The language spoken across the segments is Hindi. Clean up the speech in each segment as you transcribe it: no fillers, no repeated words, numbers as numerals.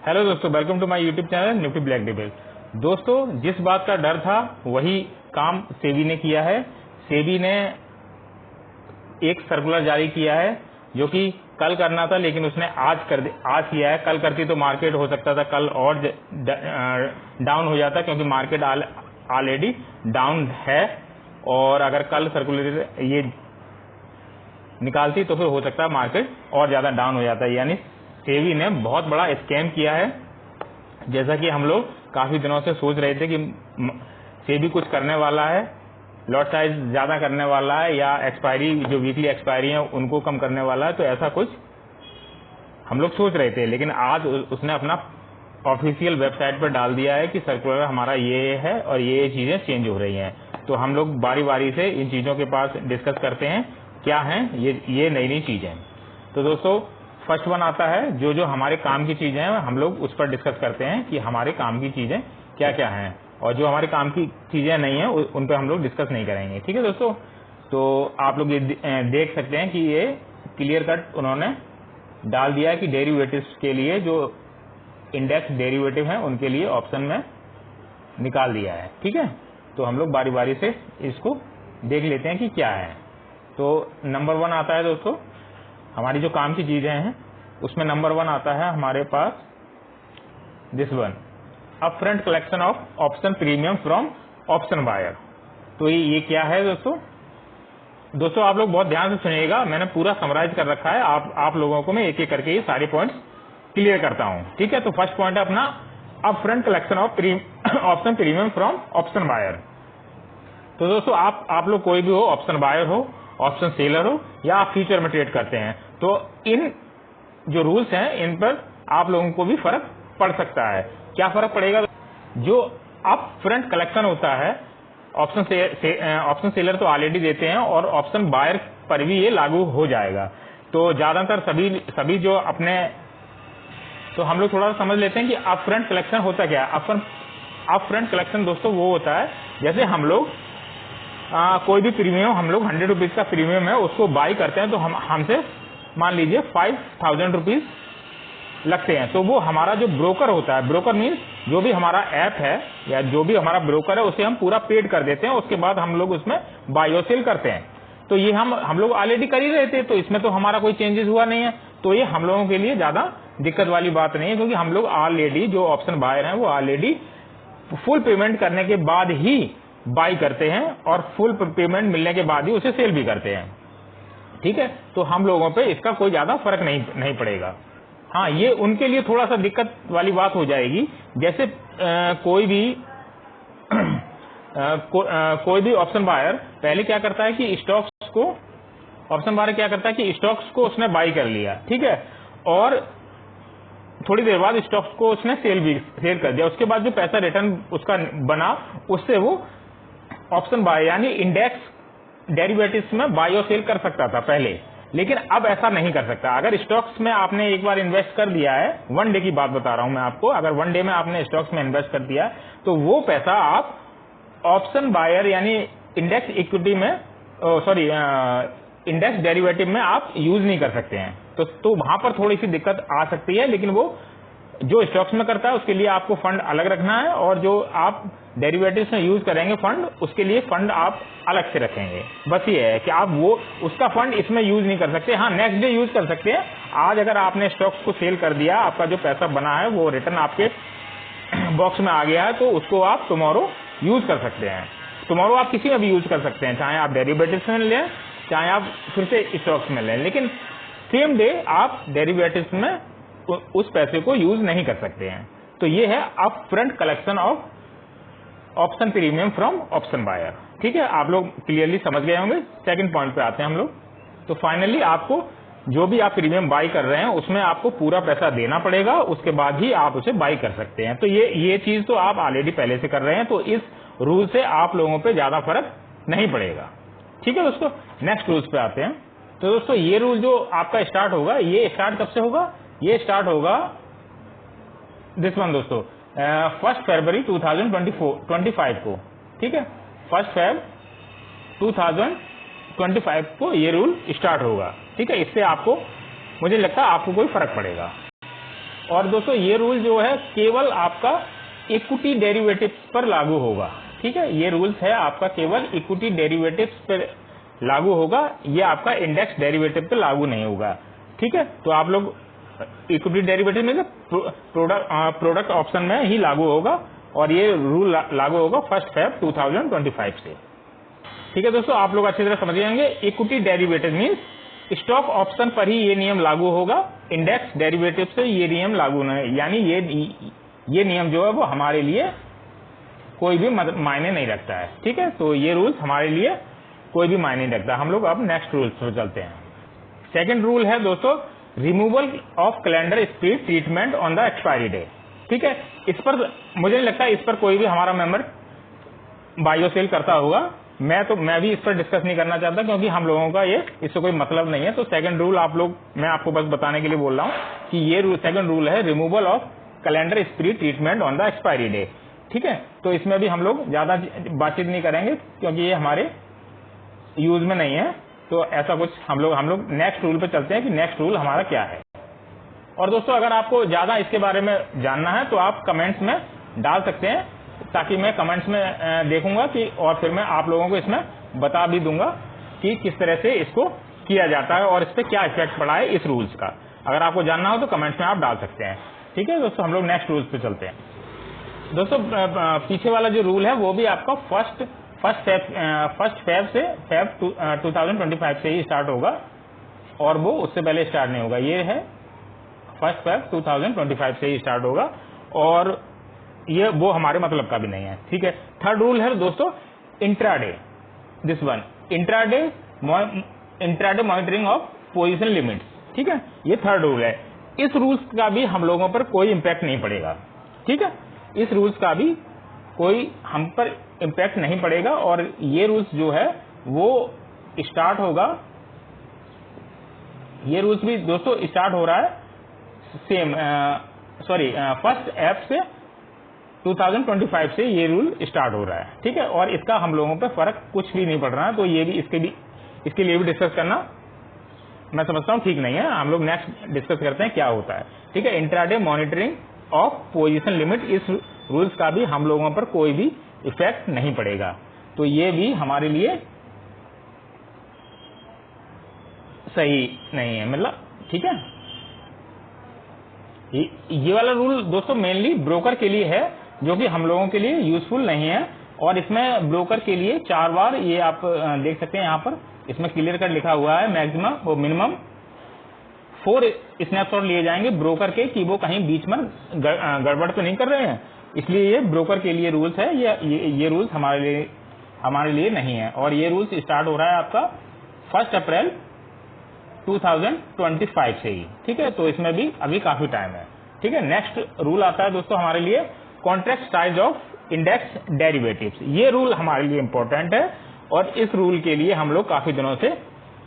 हेलो दोस्तों, welcome to my YouTube channel Nifty black devil. दोस्तों, जिस बात का डर था वही काम सेबी ने किया है। सेबी ने एक सर्कुलर जारी किया है जो कि कल करना था, लेकिन उसने आज किया है। कल करती तो मार्केट हो सकता था कल और डाउन हो जाता, क्योंकि मार्केट ऑलरेडी डाउन है। और अगर कल सर्कुलर ये निकालती तो फिर हो सकता है मार्केट और ज्यादा डाउन हो जाता है। यानी सेबी ने बहुत बड़ा स्कैम किया है। जैसा कि हम लोग काफी दिनों से सोच रहे थे कि सेबी कुछ करने वाला है, लॉट साइज ज्यादा करने वाला है, या एक्सपायरी जो वीकली एक्सपायरी है उनको कम करने वाला है, तो ऐसा कुछ हम लोग सोच रहे थे। लेकिन आज उसने अपना ऑफिशियल वेबसाइट पर डाल दिया है कि सर्कुलर हमारा ये है और ये चीजें चेंज हो रही हैं। तो हम लोग बारी बारी से इन चीजों के पास डिस्कस करते हैं क्या है ये नई नई चीजें। तो दोस्तों, फर्स्ट वन आता है जो हमारे काम की चीजें हैं, हम लोग उस पर डिस्कस करते हैं कि हमारे काम की चीजें क्या क्या हैं, और जो हमारे काम की चीजें नहीं है उन पर हम लोग डिस्कस नहीं करेंगे। ठीक है दोस्तों, तो आप लोग ये देख सकते हैं कि ये क्लियर कट उन्होंने डाल दिया है कि डेरिवेटिव्स के लिए जो इंडेक्स डेरिवेटिव है उनके लिए ऑप्शन में निकाल दिया है। ठीक है, तो हम लोग बारी बारी से इसको देख लेते हैं कि क्या है। तो नंबर वन आता है दोस्तों, हमारी जो काम की चीजें हैं उसमें नंबर वन आता है हमारे पास this one, upfront collection of option premium from option buyer. तो ये क्या है दोस्तों आप लोग बहुत ध्यान से सुनिएगा, मैंने पूरा समराइज कर रखा है। आप लोगों को मैं एक एक करके ये सारे पॉइंट्स क्लियर करता हूं। ठीक है, तो फर्स्ट पॉइंट है अपना upfront collection of option premium from option buyer. तो दोस्तों आप लोग कोई भी हो, ऑप्शन बायर हो, ऑप्शन सेलर हो, या आप फ्यूचर में ट्रेड करते हैं, तो इन जो रूल्स हैं इन पर आप लोगों को भी फर्क पड़ सकता है। क्या फर्क पड़ेगा? जो अप फ्रंट कलेक्शन होता है, ऑप्शन सेलर तो ऑलरेडी देते हैं और ऑप्शन बायर पर भी ये लागू हो जाएगा। तो ज्यादातर सभी जो अपने, तो हम लोग थोड़ा सा समझ लेते हैं कि अप फ्रंट कलेक्शन होता क्या है। अप फ्रंट कलेक्शन दोस्तों वो होता है जैसे हम लोग कोई भी प्रीमियम, हम लोग 100 रुपीज का प्रीमियम है उसको बाई करते हैं, तो हमसे मान लीजिए 5000 रुपीज लगते हैं। तो वो हमारा जो ब्रोकर होता है, ब्रोकर मीन्स जो भी हमारा ऐप है या जो भी हमारा ब्रोकर है उसे हम पूरा पेड कर देते हैं, उसके बाद हम लोग उसमें बाई और सेल करते हैं। तो ये हम लोग ऑलरेडी कर ही रहे थे, तो इसमें तो हमारा कोई चेंजेस हुआ नहीं है। तो ये हम लोगों के लिए ज्यादा दिक्कत वाली बात नहीं है, क्योंकि हम लोग ऑलरेडी जो ऑप्शन बायर है वो ऑलरेडी फुल पेमेंट करने के बाद ही बाई करते हैं और फुल पेमेंट मिलने के बाद ही उसे सेल भी करते हैं। ठीक है, तो हम लोगों पे इसका कोई ज्यादा फर्क नहीं पड़ेगा। हाँ, ये उनके लिए थोड़ा सा दिक्कत वाली बात हो जाएगी। जैसे कोई भी ऑप्शन बायर पहले क्या करता है कि स्टॉक्स को, ऑप्शन बायर क्या करता है कि स्टॉक्स को उसने बाई कर लिया, ठीक है, और थोड़ी देर बाद स्टॉक्स को उसने सेल कर दिया। उसके बाद जो पैसा रिटर्न उसका बना उससे वो ऑप्शन बाय यानी इंडेक्स डेरिवेटिव्स में बाय और सेल कर सकता था पहले, लेकिन अब ऐसा नहीं कर सकता। अगर स्टॉक्स में आपने एक बार इन्वेस्ट कर दिया है, वन डे की बात बता रहा हूं मैं आपको, अगर वन डे में आपने स्टॉक्स में इन्वेस्ट कर दिया तो वो पैसा आप ऑप्शन बायर यानी इंडेक्स इक्विटी में, सॉरी इंडेक्स डेरिवेटिव में आप यूज नहीं कर सकते हैं। तो वहां पर थोड़ी सी दिक्कत आ सकती है, लेकिन वो जो स्टॉक्स में करता है उसके लिए आपको फंड अलग रखना है, और जो आप डेरिवेटिव्स में यूज करेंगे फंड, उसके लिए फंड आप अलग से रखेंगे। बस ये है कि आप वो उसका फंड इसमें यूज नहीं कर सकते। हाँ, नेक्स्ट डे यूज कर सकते हैं। आज अगर आपने स्टॉक्स को सेल कर दिया, आपका जो पैसा बना है वो रिटर्न आपके बॉक्स में आ गया है, तो उसको आप टुमारो यूज कर सकते हैं। टुमारो आप किसी में भी यूज कर सकते हैं, चाहे आप डेरिवेटिव्स में लें, चाहे आप फिर से स्टॉक्स में लें, लेकिन सेम डे आप डेरिवेटिव्स में उस पैसे को यूज नहीं कर सकते हैं। तो ये है up front collection of option premium from option buyer. ठीक है, आप लोग क्लियरली समझ गए होंगे। सेकंड पॉइंट पे आते हैं हम लोग। तो फाइनली आपको जो भी आप प्रीमियम बाई कर रहे हैं उसमें आपको पूरा पैसा देना पड़ेगा, उसके बाद ही आप उसे बाई कर सकते हैं। तो ये चीज तो आप ऑलरेडी पहले से कर रहे हैं, तो इस रूल से आप लोगों पे ज्यादा फर्क नहीं पड़ेगा। ठीक है दोस्तों, नेक्स्ट रूल्स पे आते हैं। तो दोस्तों ये रूल जो आपका स्टार्ट होगा, ये स्टार्ट कब से होगा? ये स्टार्ट होगा दिस वन दोस्तों, 1 फरवरी 2025 को। ठीक है, 1 फरवरी 2025 को ये रूल स्टार्ट होगा। ठीक है, इससे आपको, मुझे लगता है आपको कोई फर्क पड़ेगा। और दोस्तों ये रूल जो है केवल आपका इक्विटी डेरिवेटिव्स पर लागू होगा। ठीक है, ये रूल्स है आपका केवल इक्विटी डेरिवेटिव्स पर लागू होगा, ये आपका इंडेक्स डेरिवेटिव पे लागू नहीं होगा। ठीक है, तो आप लोग इक्विटी डेरिवेटिव में प्रोडक्ट ऑप्शन में ही लागू होगा और ये रूल लागू होगा 1 Feb 2025 से। ठीक है दोस्तों, आप लोग अच्छी तरह समझ जाएंगे। Equity derivative means stock option पर ही ये नियम लागू होगा, इंडेक्स डेरिवेटिव से ये नियम लागू नहीं, यानी ये नियम जो है वो हमारे लिए कोई भी मायने नहीं रखता है। ठीक है, तो ये रूल्स हमारे लिए कोई भी मायने नहीं रखता। हम लोग अब नेक्स्ट रूल्स पर चलते हैं। सेकंड रूल है दोस्तों removal of calendar speed treatment on the expiry day. ठीक है, इस पर मुझे नहीं लगता इस पर कोई भी हमारा मेंबर बायो सेल करता होगा। मैं भी इस पर डिस्कस नहीं करना चाहता क्योंकि हम लोगों का ये इससे कोई मतलब नहीं है। तो सेकंड रूल मैं आपको बस बताने के लिए बोल रहा हूँ कि ये सेकंड रूल है removal of calendar speed treatment on the expiry day. ठीक है, तो इसमें भी हम लोग ज्यादा बातचीत नहीं करेंगे क्योंकि ये हमारे यूज में नहीं है। तो ऐसा कुछ हम लोग नेक्स्ट रूल पे चलते हैं कि नेक्स्ट रूल हमारा क्या है। और दोस्तों अगर आपको ज्यादा इसके बारे में जानना है तो आप कमेंट्स में डाल सकते हैं, ताकि मैं कमेंट्स में देखूंगा कि और फिर मैं आप लोगों को इसमें बता भी दूंगा कि किस तरह से इसको किया जाता है और इस पर क्या इफेक्ट पड़ा है इस रूल्स का। अगर आपको जानना हो तो कमेंट्स में आप डाल सकते हैं। ठीक है दोस्तों, हम लोग नेक्स्ट रूल्स पे चलते हैं। दोस्तों पीछे वाला जो रूल है वो भी आपका फर्स्ट फेब से फेब 2025 से ही स्टार्ट होगा और वो उससे पहले स्टार्ट नहीं होगा। ये है 1 Feb 2025 से ही स्टार्ट होगा और ये वो हमारे मतलब का भी नहीं है। ठीक है, थर्ड रूल है दोस्तों intraday, this one intraday monitoring of position limits. ठीक है, ये थर्ड रूल है। इस रूल्स का भी हम लोगों पर कोई इम्पैक्ट नहीं पड़ेगा। ठीक है, इस रूल्स का भी कोई हम पर इम्पैक्ट नहीं पड़ेगा और ये रूल्स जो है वो स्टार्ट होगा, ये रूल्स भी दोस्तों स्टार्ट हो रहा है सेम 1 Feb से 2025 से ये रूल स्टार्ट हो रहा है। ठीक है, और इसका हम लोगों पे फर्क कुछ भी नहीं पड़ रहा है। तो ये भी इसके लिए भी डिस्कस करना मैं समझता हूँ ठीक नहीं है। हम लोग नेक्स्ट डिस्कस करते हैं क्या होता है। ठीक है, intraday monitoring of position limit, इस रूल्स का भी हम लोगों पर कोई भी इफेक्ट नहीं पड़ेगा। तो ये भी हमारे लिए सही नहीं है, मतलब ठीक है। ये वाला रूल दोस्तों मेनली ब्रोकर के लिए है, जो कि हम लोगों के लिए यूजफुल नहीं है। और इसमें ब्रोकर के लिए 4 बार ये आप देख सकते हैं, यहाँ पर इसमें क्लियर कट लिखा हुआ है मैक्सिमम और मिनिमम 4 स्नैपशॉट लिए जाएंगे ब्रोकर के कि वो कहीं बीच में गड़बड़ तो नहीं कर रहे हैं। इसलिए ये ब्रोकर के लिए रूल्स है, ये रूल्स हमारे लिए नहीं है। और ये रूल्स स्टार्ट हो रहा है आपका 1 अप्रैल 2025 से ही। ठीक है, तो इसमें भी अभी काफी टाइम है। ठीक है, नेक्स्ट रूल आता है दोस्तों हमारे लिए contract size of index derivatives. ये रूल हमारे लिए इंपॉर्टेंट है और इस रूल के लिए हम लोग काफी दिनों से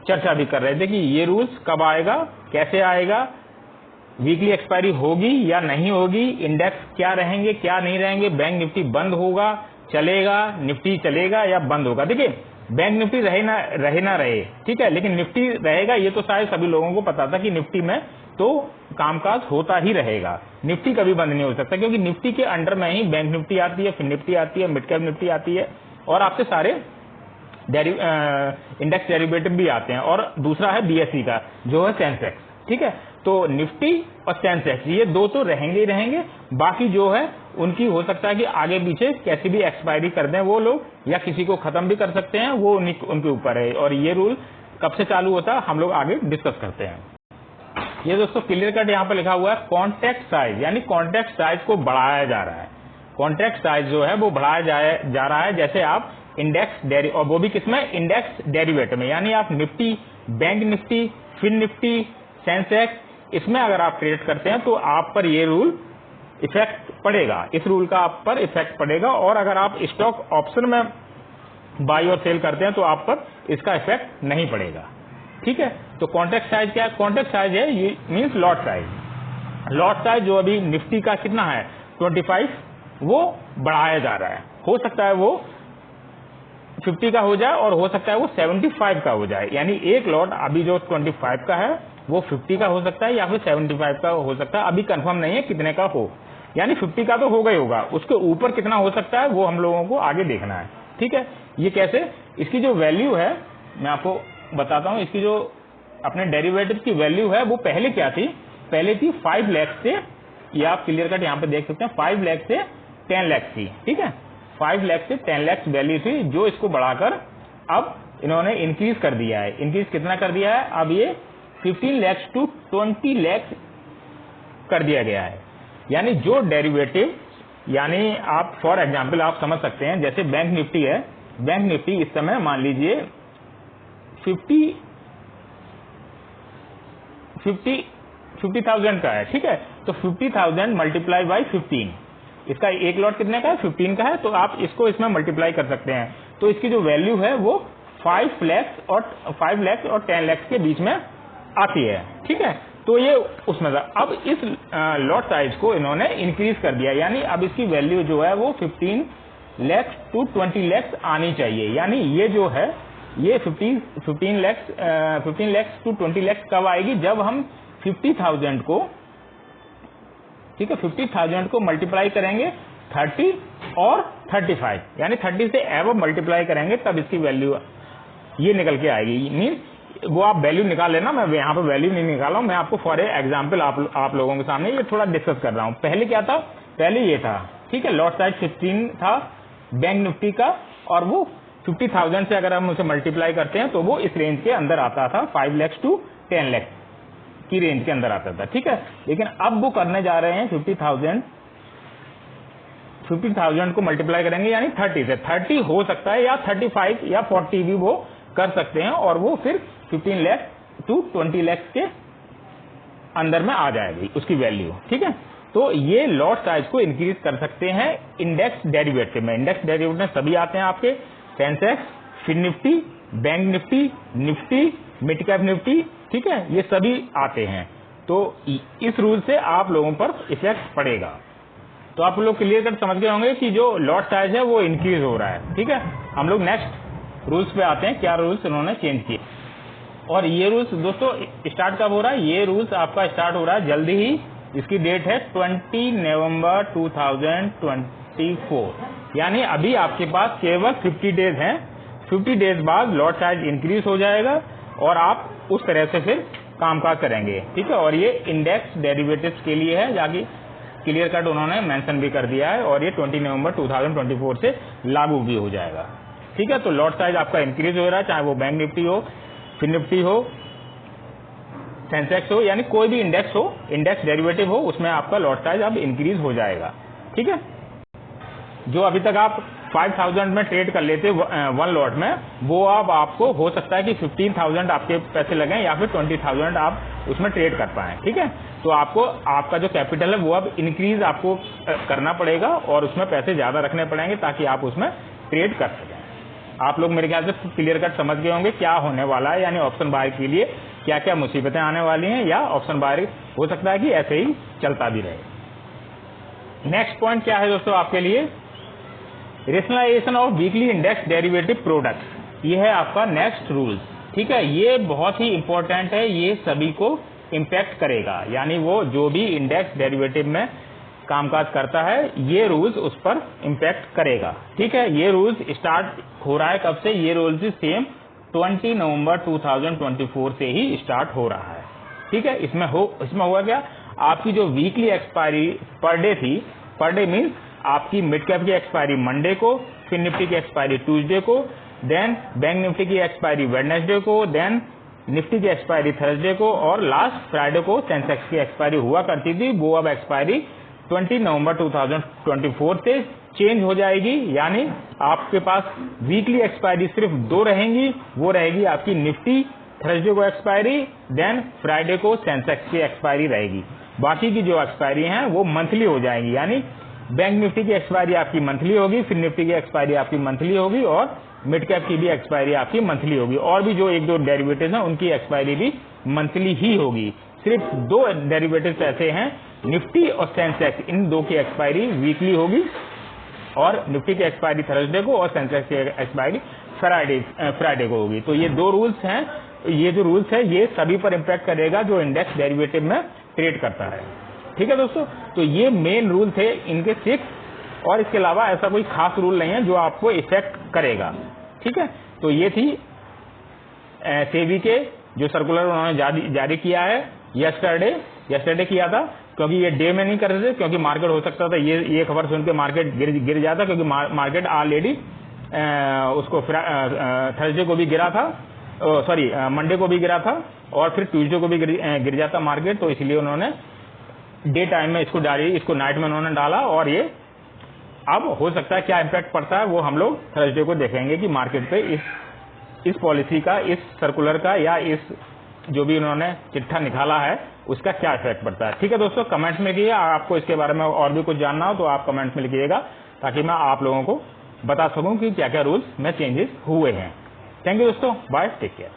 चर्चा भी कर रहे थे कि ये रूल्स कब आएगा, कैसे आएगा, वीकली एक्सपायरी होगी या नहीं होगी, इंडेक्स क्या रहेंगे क्या नहीं रहेंगे, बैंक निफ्टी बंद होगा चलेगा, निफ्टी चलेगा या बंद होगा। देखिए बैंक निफ्टी रहे ना रहे, ठीक है, लेकिन निफ्टी रहेगा ये तो शायद सभी लोगों को पता था कि निफ्टी में तो कामकाज होता ही रहेगा, निफ्टी कभी बंद नहीं हो सकता, क्योंकि निफ्टी के अंडर में ही बैंक निफ्टी आती है, फिर निफ्टी आती है, मिड कैप निफ्टी आती है और आपके सारे इंडेक्स डेरिवेटिव भी आते हैं। और दूसरा है बीएसई का जो है सेंसेक्स। ठीक है, तो निफ्टी और सेंसेक्स ये दो तो रहेंगे ही रहेंगे, बाकी जो है उनकी हो सकता है कि आगे पीछे कैसी भी एक्सपायरी कर दें वो लोग, या किसी को खत्म भी कर सकते हैं, वो उनके ऊपर है। और ये रूल कब से चालू होता है हम लोग आगे डिस्कस करते हैं। ये दोस्तों क्लियर कट यहाँ पर लिखा हुआ है कॉन्ट्रैक्ट साइज, यानी कॉन्ट्रैक्ट साइज को बढ़ाया जा रहा है। कॉन्ट्रैक्ट साइज जो है वो बढ़ाया जा रहा है, जैसे आप इंडेक्स और वो भी किसमें, इंडेक्स डेरिवेटिव में, यानी आप Nifty, bank Nifty, fin Nifty, Sensex, इसमें अगर आप ट्रेड करते हैं तो आप पर ये रूल इफेक्ट पड़ेगा, इस रूल का आप पर इफेक्ट पड़ेगा। और अगर आप स्टॉक ऑप्शन में बाई और सेल करते हैं तो आप पर इसका इफेक्ट नहीं पड़ेगा। ठीक है, तो कॉन्ट्रैक्ट साइज क्या है, कॉन्ट्रैक्ट साइज है ये means lot size. Lot size जो अभी निफ्टी का कितना है 25, वो बढ़ाया जा रहा है। हो सकता है वो 50 का हो जाए और हो सकता है वो 75 का हो जाए, यानी एक लॉट अभी जो 25 का है वो 50 का हो सकता है या फिर 75 का हो सकता है, अभी कंफर्म नहीं है कितने का हो, यानी 50 का तो होगा ही होगा, उसके ऊपर कितना हो सकता है वो हम लोगों को आगे देखना है। ठीक है, ये कैसे, इसकी जो वैल्यू है मैं आपको बताता हूं। इसकी जो अपने डेरिवेटिव की वैल्यू है वो पहले क्या थी, पहले थी 5 लाख से, ये आप क्लियर कट यहाँ पे देख सकते हैं, 5 लाख से 10 लाख थी। ठीक है, 5 लाख से 10 लाख वैल्यू थी, जो इसको बढ़ाकर अब इन्होंने इंक्रीज कर दिया है। इंक्रीज कितना कर दिया है, अब ये 15 लाख टू 20 लाख कर दिया गया है। यानी जो डेरिवेटिव, यानी आप फॉर एग्जांपल आप समझ सकते हैं, जैसे बैंक निफ्टी है, बैंक निफ्टी इस समय मान लीजिए 50,000 का है। ठीक है, तो 50,000 मल्टीप्लाई बाई 15, इसका एक लॉट कितने का है, 15 का है, तो आप इसको इसमें मल्टीप्लाई कर सकते हैं। तो इसकी जो वैल्यू है वो 5 लाख और 10 लाख के बीच में आती है। ठीक है, तो ये उसमें था। अब इस लॉट साइज को इन्होंने इंक्रीज कर दिया, यानी अब इसकी वैल्यू जो है वो 15 लाख टू 20 लाख आनी चाहिए। यानी ये जो है ये 15 लाख टू 20 लाख कब आएगी, जब हम 50,000 को, ठीक है, 50,000 को मल्टीप्लाई करेंगे 30 और 35, यानी 30 से एब मल्टीप्लाई करेंगे तब इसकी वैल्यू ये निकल के आएगी। मीन वो आप वैल्यू निकाल लेना, मैं यहाँ पे वैल्यू नहीं निकाला हूं, मैं आपको फॉर एग्जाम्पल आप लोगों के सामने ये थोड़ा डिस्कस कर रहा हूँ। पहले क्या था, पहले ये था, ठीक है, लॉट साइज 15 था बैंक निफ्टी का, और वो 50,000 से अगर हम उसे मल्टीप्लाई करते हैं तो वो इस रेंज के अंदर आता था, 5 लाख टू 10 लाख की रेंज के अंदर आता था। ठीक है, लेकिन अब वो करने जा रहे हैं 50,000 को मल्टीप्लाई करेंगे, यानी 30 से, 30 हो सकता है या 35 या 40 भी वो कर सकते हैं, और वो फिर 15 लाख टू 20 लाख के अंदर में आ जाएगी उसकी वैल्यू। ठीक है, तो ये लॉट साइज को इंक्रीज कर सकते हैं इंडेक्स डेरिवेटिव में। इंडेक्स डेरिवेटिव में सभी आते हैं आपके, Sensex, fin Nifty, bank Nifty, Nifty, mid cap Nifty, ठीक है, ये सभी आते हैं। तो इस रूल से आप लोगों पर इफेक्ट पड़ेगा। तो आप लोग क्लियर कर समझ गए होंगे कि जो लॉट साइज है वो इंक्रीज हो रहा है। ठीक है, हम लोग नेक्स्ट रूल्स पे आते हैं, क्या रूल्स उन्होंने चेंज किए। और ये रूल्स दोस्तों स्टार्ट कब हो रहा है, ये रूल्स आपका स्टार्ट हो रहा है जल्दी ही, इसकी डेट है 20 नवंबर 2024, यानी अभी आपके पास केवल 50 डेज हैं। 50 डेज बाद लॉट साइज इंक्रीज हो जाएगा और आप उस तरह से फिर कामकाज करेंगे। ठीक है, और ये इंडेक्स डेरिवेटिव्स के लिए है, जाके क्लियर कट उन्होंने मेंशन भी कर दिया है, और ये 20 नवंबर 2024 से लागू भी हो जाएगा। ठीक है, तो लॉट साइज आपका इंक्रीज हो रहा है, चाहे वो बैंक निफ्टी हो, फिन निफ्टी हो, सेंसेक्स हो, यानी कोई भी इंडेक्स हो, इंडेक्स डेरिवेटिव हो, उसमें आपका लॉट साइज अब इंक्रीज हो जाएगा। ठीक है, जो अभी तक आप 5,000 में ट्रेड कर लेते वन लॉट में, वो अब आपको हो सकता है कि 15,000 आपके पैसे लगें या फिर 20,000 आप उसमें ट्रेड कर पाएं। ठीक है, तो आपको आपका जो कैपिटल है वो अब इंक्रीज आपको करना पड़ेगा, और उसमें पैसे ज्यादा रखने पड़ेंगे ताकि आप उसमें ट्रेड कर सकें। आप लोग मेरे ख्याल से क्लियर कट समझ गए होंगे क्या होने वाला है, यानी ऑप्शन बायर के लिए क्या क्या मुसीबतें आने वाली हैं, या ऑप्शन बायर हो सकता है कि ऐसे ही चलता भी रहे। नेक्स्ट पॉइंट क्या है दोस्तों आपके लिए, rationalisation of weekly index derivative products, ये है आपका नेक्स्ट रूल। ठीक है, ये बहुत ही इंपॉर्टेंट है, ये सभी को इम्पैक्ट करेगा, यानी वो जो भी इंडेक्स डेरिवेटिव में कामकाज करता है ये रूल्स उस पर इम्पैक्ट करेगा। ठीक है, ये रूल्स स्टार्ट हो रहा है कब से, ये रूल्स सेम 20 नवंबर 2024 से ही स्टार्ट हो रहा है। ठीक है, इसमें हुआ क्या, आपकी जो वीकली एक्सपायरी पर डे थी, पर डे मीन्स आपकी मिड कैप की एक्सपायरी मंडे को, फिर निफ्टी की एक्सपायरी ट्यूसडे को, देन बैंक निफ्टी की एक्सपायरी वेडनेसडे को, देन निफ्टी की एक्सपायरी थर्सडे को, और लास्ट फ्राइडे को सेंसेक्स की एक्सपायरी हुआ करती थी, वो अब एक्सपायरी 20 नवंबर 2024 से चेंज हो जाएगी। यानी आपके पास वीकली एक्सपायरी सिर्फ 2 रहेंगी, वो रहेगी आपकी निफ्टी थर्सडे को एक्सपायरी, देन फ्राइडे को सेंसेक्स की एक्सपायरी रहेगी। बाकी की जो एक्सपायरी हैं वो मंथली हो जाएंगी, यानी बैंक निफ्टी की एक्सपायरी आपकी मंथली होगी, फिर निफ्टी की एक्सपायरी आपकी मंथली होगी, और मिड कैप की भी एक्सपायरी आपकी मंथली होगी, और भी जो 1-2 डेरिवेटिव्स हैं उनकी एक्सपायरी भी मंथली ही होगी। सिर्फ 2 डेरिवेटिव्स ऐसे हैं, निफ्टी और सेंसेक्स, इन 2 की एक्सपायरी वीकली होगी, और निफ्टी की एक्सपायरी थर्सडे को और सेंसेक्स की एक्सपायरी फ्राइडे को होगी। तो ये 2 रूल्स हैं ये जो रूल्स है ये सभी पर इम्पैक्ट करेगा जो इंडेक्स डेरिवेटिव में ट्रेड करता है। ठीक है दोस्तों, तो ये मेन रूल थे इनके 6, और इसके अलावा ऐसा कोई खास रूल नहीं है जो आपको इफेक्ट करेगा। ठीक है, तो ये थी सेबी के जो सर्कुलर उन्होंने जारी किया है यस्टरडे किया था, क्योंकि ये डे में नहीं कर रहे थे, क्योंकि मार्केट हो सकता था ये खबर सुन के मार्केट गिर जाता, क्योंकि मार्केट ऑलरेडी उसको थर्सडे को भी गिरा था, सॉरी मंडे को भी गिरा था, और फिर ट्यूसडे को भी गिर जाता मार्केट। तो इसलिए उन्होंने डे टाइम में इसको नाइट में उन्होंने डाला, और ये अब हो सकता है क्या इम्पैक्ट पड़ता है वो हम लोग थर्सडे को देखेंगे कि मार्केट पे इस पॉलिसी का, इस सर्कुलर का, या इस जो भी उन्होंने चिट्ठा निकाला है उसका क्या इफेक्ट पड़ता है। ठीक है दोस्तों, कमेंट्स में लिखिए, आपको इसके बारे में और भी कुछ जानना हो तो आप कमेंट्स में लिखिएगा, ताकि मैं आप लोगों को बता सकूं कि क्या क्या रूल्स में चेंजेस हुए हैं। थैंक यू दोस्तों, बाय, टेक केयर।